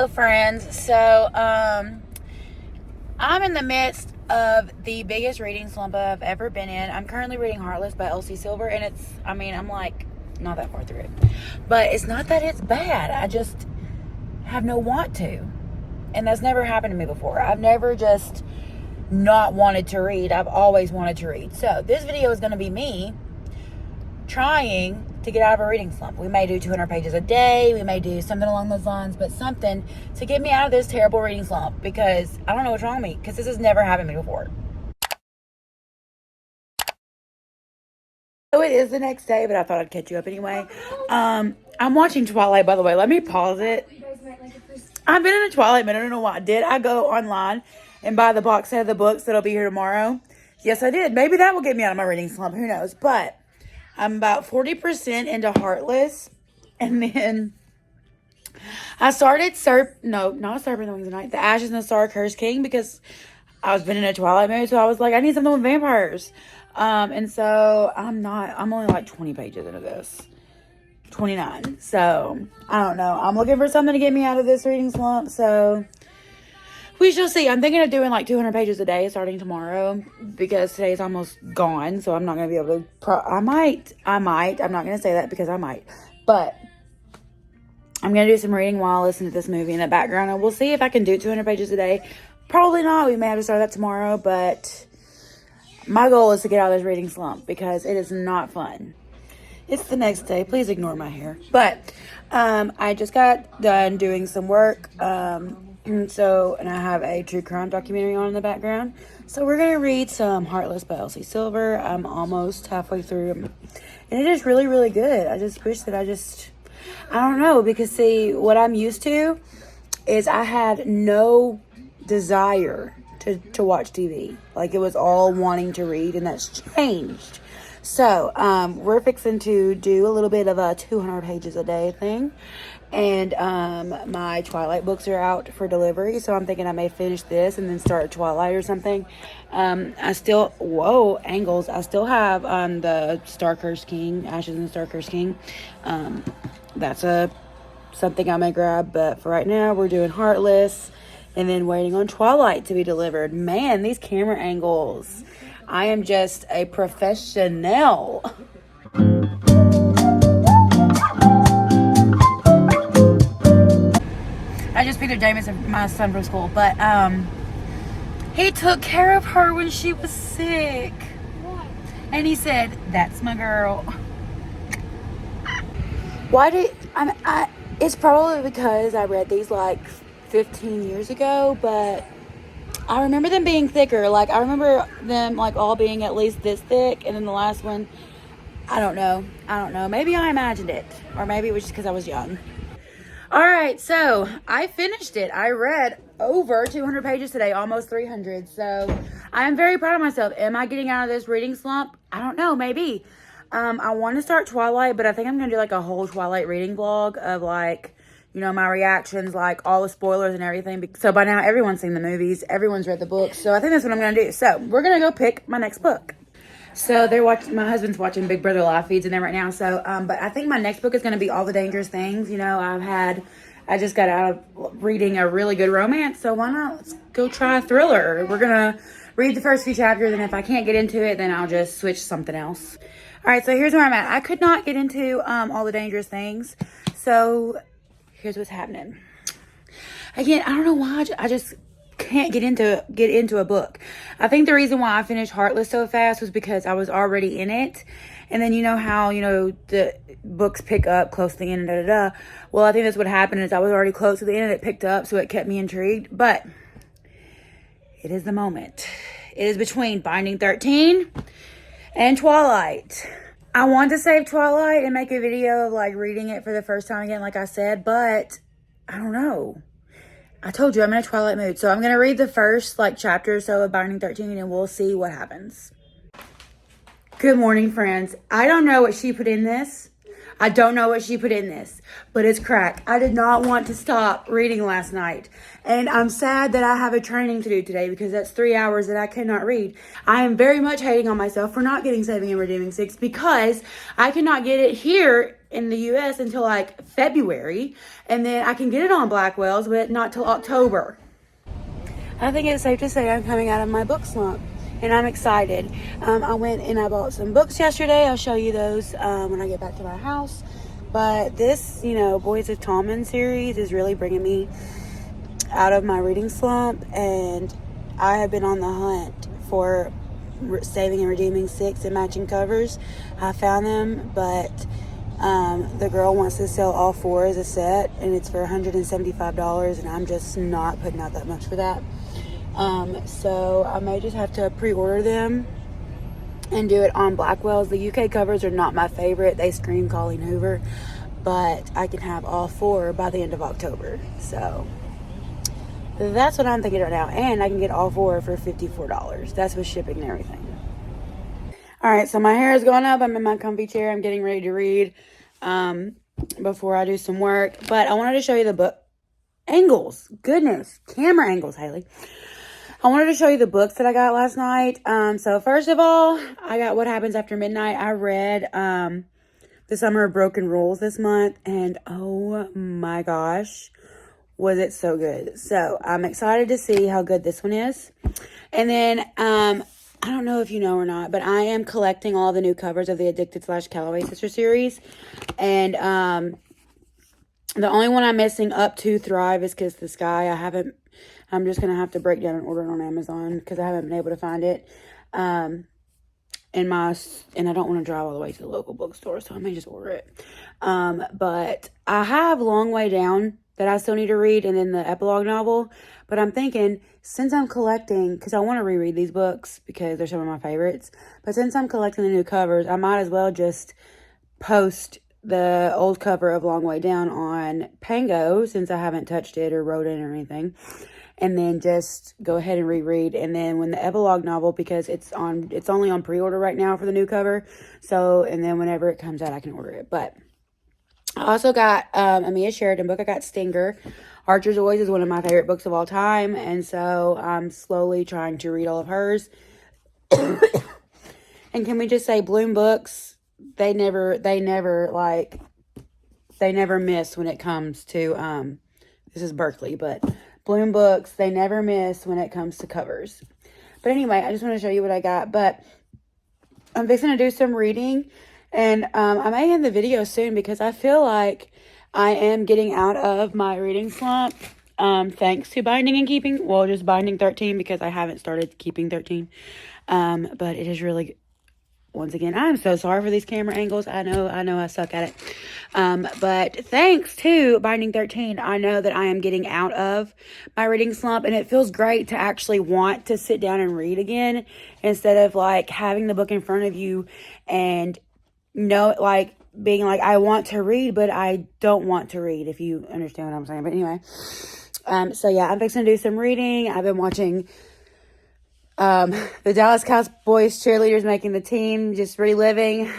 Hello friends, so I'm in the midst of the biggest reading slump I've ever been in. I'm currently reading Heartless by Elsie Silver, and I'm like not that far through it, but it's not that it's bad. I just have no want to, and that's never happened to me before. I've never just not wanted to read. I've always wanted to read. So this video is going to be me trying to get out of a reading slump. We may do 200 pages a day. We may do something along those lines, but something to get me out of this terrible reading slump, because I don't know what's wrong with me, because this has never happened to me before. So it is the next day, but I thought I'd catch you up anyway. I'm watching Twilight, by the way. Let me pause it. I've been in a Twilight mood. I don't know why. Did I go online and buy the box set of the books that'll be here tomorrow? Yes, I did. Maybe that will get me out of my reading slump. Who knows? But I'm about 40% into Heartless. And then I started not Serpent the Wings of Night, The Ashes and the Star Cursed King, because I was been in a Twilight mood. So I was like, I need something with vampires. And so I'm only like 20 pages into this. 29. So I don't know. I'm looking for something to get me out of this reading slump. So we shall see. I'm thinking of doing like 200 pages a day starting tomorrow, because today's almost gone. So I'm not going to be able to. I might. I'm not going to say that because I might. But I'm going to do some reading while I listen to this movie in the background. And we'll see if I can do 200 pages a day. Probably not. We may have to start that tomorrow. But my goal is to get out of this reading slump, because it is not fun. It's the next day. Please ignore my hair. But I just got done doing some work. And I have a true crime documentary on in the background. So we're going to read some Heartless by Elsie Silver. I'm almost halfway through. And it is really, really good. I just wish that I don't know. Because, see, what I'm used to is I had no desire to watch TV. Like, it was all wanting to read, and that's changed. So, we're fixing to do a little bit of a 200 pages a day thing. And, my Twilight books are out for delivery. So I'm thinking I may finish this and then start Twilight or something. I still have, the Star Cursed King, Ashes and the Star Cursed King. That's something I may grab. But for right now, we're doing Heartless and then waiting on Twilight to be delivered. Man, these camera angles. I am just a professional. I just picked up Jameson, my son, from school, but he took care of her when she was sick. What? And he said, "That's my girl." It's probably because I read these like 15 years ago, but I remember them being thicker. Like, I remember them like all being at least this thick, and then the last one, I don't know. Maybe I imagined it, or maybe it was just because I was young. All right, so I finished it. I read over 200 pages today, almost 300. So I'm very proud of myself. Am I getting out of this reading slump? I don't know, maybe. I want to start Twilight, but I think I'm going to do like a whole Twilight reading vlog of like, my reactions, like all the spoilers and everything. So by now, everyone's seen the movies. Everyone's read the books. So I think that's what I'm going to do. So we're going to go pick my next book. So my husband's watching Big Brother live feeds in there right now. So, but I think my next book is going to be All the Dangerous Things. I just got out of reading a really good romance. So why not? Let's go try a thriller. We're going to read the first few chapters. And if I can't get into it, then I'll just switch to something else. All right. So here's where I'm at. I could not get into All the Dangerous Things. So here's what's happening. Again, I don't know why. I just can't get into a book. I think the reason why I finished Heartless so fast was because I was already in it. And then you know how, the books pick up close to the end, Well, I think that's what happened is I was already close to the end and it picked up, so it kept me intrigued. But it is the moment. It is between Binding 13 and Twilight. I want to save Twilight and make a video of like reading it for the first time again, like I said, but I don't know. I told you I'm in a Twilight mood. So I'm going to read the first like chapter or so of Binding 13 and we'll see what happens. Good morning, friends. I don't know what she put in this. I don't know what she put in this, but it's crack. I did not want to stop reading last night. And I'm sad that I have a training to do today because that's 3 hours that I cannot read. I am very much hating on myself for not getting Saving and Redeeming 6 because I cannot get it here in the U.S. until like February. And then I can get it on Blackwell's, but not till October. I think it's safe to say I'm coming out of my book slump. And I'm excited. I went and I bought some books yesterday. I'll show you those when I get back to my house. But this, Boys of Tommen series is really bringing me out of my reading slump. And I have been on the hunt for Saving and Redeeming 6 and matching covers. I found them, but the girl wants to sell all 4 as a set. And it's for $175. And I'm just not putting out that much for that. So I may just have to pre-order them and do it on Blackwell's. The UK covers are not my favorite. They scream Colleen Hoover, but I can have all 4 by the end of October. So that's what I'm thinking right now. And I can get all 4 for $54. That's with shipping and everything. All right. So my hair is going up. I'm in my comfy chair. I'm getting ready to read, before I do some work, but I wanted to show you the book angles. Goodness. Camera angles, Haley. I wanted to show you the books that I got last night. So first of all, I got What Happens After Midnight. I read The Summer of Broken Rules this month, and oh my gosh, was it so good. So I'm excited to see how good this one is. And then I don't know if you know or not, but I am collecting all the new covers of the Addicted / Calloway Sister series. And the only one I'm missing up to Thrive is Kiss the Sky. I'm just going to have to break down and order it on Amazon because I haven't been able to find it. And I don't want to drive all the way to the local bookstore, so I may just order it. But I have Long Way Down that I still need to read, and then the epilogue novel. But I'm thinking, since I'm collecting, because I want to reread these books because they're some of my favorites. But since I'm collecting the new covers, I might as well just post the old cover of Long Way Down on Pango, since I haven't touched it or wrote it or anything. And then just go ahead and reread. And then when the epilogue novel, because it's only on pre-order right now for the new cover. So, and then whenever it comes out, I can order it. But I also got a Mia Sheridan book. I got Stinger. Archer's Always is one of my favorite books of all time. And so I'm slowly trying to read all of hers. And can we just say Bloom Books, they never miss when it comes to, this is Berkeley, but Bloom Books, they never miss when it comes to covers. But anyway, I just want to show you what I got. But I'm fixing to do some reading. And I may end the video soon because I feel like I am getting out of my reading slump. Thanks to Binding and Keeping. Well, just Binding 13 because I haven't started Keeping 13. But it is really, once again, I'm so sorry for these camera angles. I know I suck at it. But thanks to Binding 13, I know that I am getting out of my reading slump, and it feels great to actually want to sit down and read again instead of like having the book in front of you and being like, I want to read, but I don't want to read, if you understand what I'm saying. But anyway, so yeah, I'm fixing to do some reading. I've been watching the Dallas Cowboys cheerleaders making the team, just reliving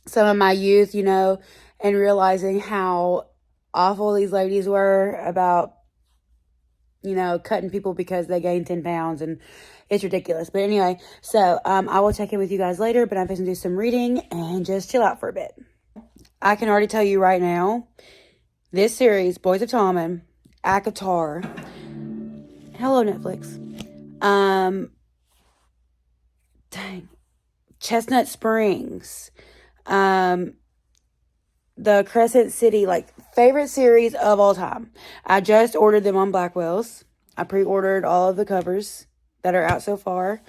some of my youth, and realizing how awful these ladies were about, cutting people because they gained 10 pounds, and it's ridiculous. But anyway, so I will check in with you guys later, but I'm fixing to do some reading and just chill out for a bit. I can already tell you right now, this series, Boys of Tommen, ACOTAR, hello Netflix, Chestnut Springs, the Crescent City, favorite series of all time. I just ordered them on Blackwell's. I pre-ordered all of the covers that are out so far.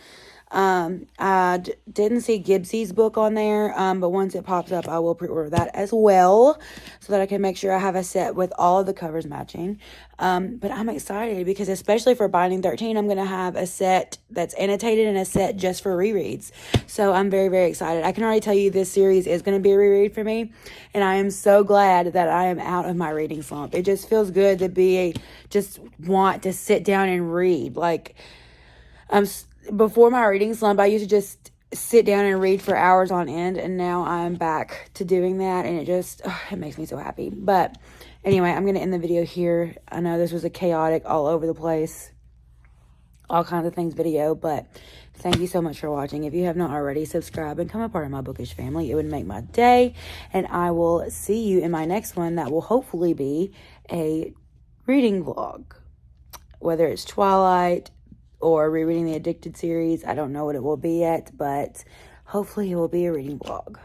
I didn't see Gibbsie's book on there, but once it pops up, I will pre-order that as well, so that I can make sure I have a set with all of the covers matching. But I'm excited because, especially for Binding 13, I'm going to have a set that's annotated and a set just for rereads. So I'm very, very excited. I can already tell you this series is going to be a reread for me, and I am so glad that I am out of my reading slump. It just feels good to just want to sit down and read. Before my reading slump, I used to just sit down and read for hours on end, and now I'm back to doing that, and it makes me so happy. But anyway, I'm going to end the video here. I know this was a chaotic, all over the place, all kinds of things video, but thank you so much for watching. If you have not already, subscribe and become a part of my bookish family. It would make my day, and I will see you in my next one that will hopefully be a reading vlog. Whether it's Twilight or rereading the Addicted series, I don't know what it will be yet, but hopefully it will be a reading vlog.